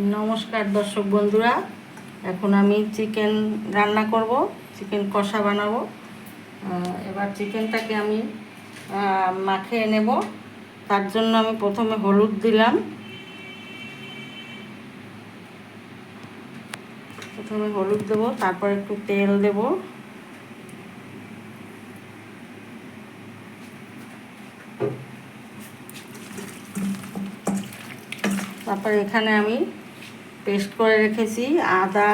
নমস্কার দর্শক বন্ধুরা, এখন আমি চিকেন রান্না করব, চিকেন কষা বানাবো। এবার চিকেনটাকে আমি মাখিয়ে নেব। তার জন্য আমি প্রথমে হলুদ দিলাম, দেবো, তারপর একটু তেল দেব, তারপর এখানে আমি পেস্ট করে রেখেছি আদা,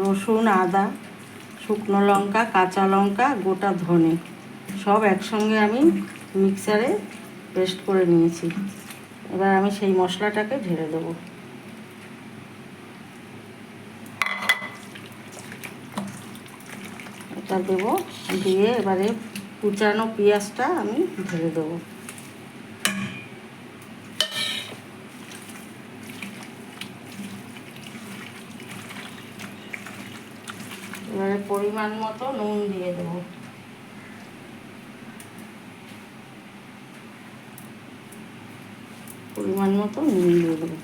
রসুন, আদা, শুকনো লঙ্কা, কাঁচা লঙ্কা, গোটা ধনে সব একসঙ্গে আমি মিক্সারে পেস্ট করে নিয়েছি। এবার আমি সেই মশলাটাকে ঢেলে দেবো। এটা দেবো, দিয়ে এবারে কুচানো পেঁয়াজটা আমি ঢেলে দেবো। এবারে পরিমাণ মতো নুন দিয়ে দেবো। পরিমাণ মতো নুন দিয়ে দেবো।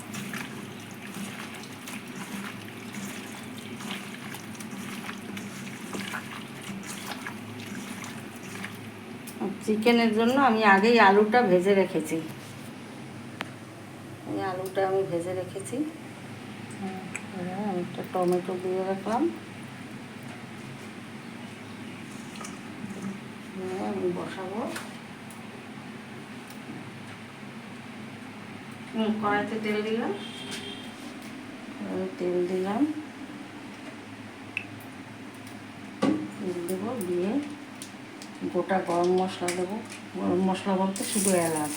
চিকেনের জন্য আমি আগেই আলুটা ভেজে রেখেছি। আলুটা আমি ভেজে রেখেছি। একটা টমেটো দিয়ে রাখলাম। আমি বসাবো। কড়াইতে তেল দিলাম, দেবো, দিয়ে গোটা গরম মশলা দেবো। গরম মশলা বলতে শুধু এলাচ।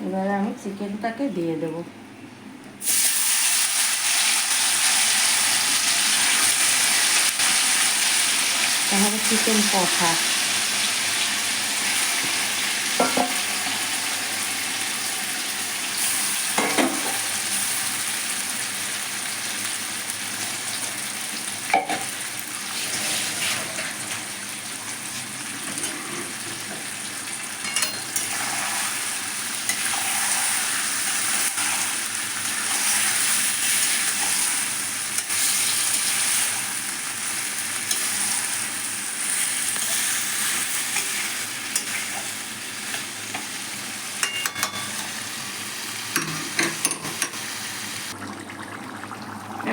এবারে আমি চিকেনটাকে দিয়ে দেবো। তাহলে চিকেন কষা।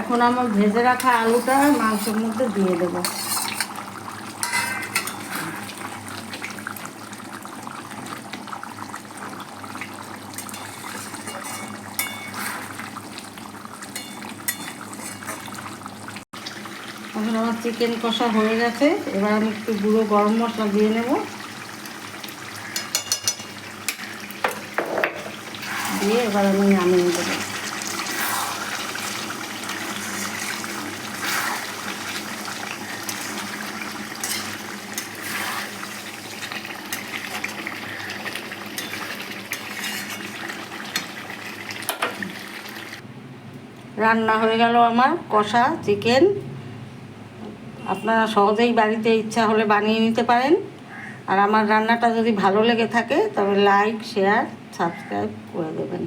এখন আমার ভেজে রাখা আলুটা মাংসের মধ্যে দিয়ে দেবো। এখন আমার চিকেন কষা হয়ে গেছে। এবার আমি একটু গুঁড়ো গরম মশলা দিয়ে নেব, দিয়ে এবার আমি নামিয়ে দেবো। রান্না হয়ে গেল আমার কষা চিকেন। আপনারা সহজেই বাড়িতে ইচ্ছা হলে বানিয়ে নিতে পারেন। আর আমার রান্নাটা যদি ভালো লেগে থাকে তবে লাইক, শেয়ার, সাবস্ক্রাইব করে দেবেন।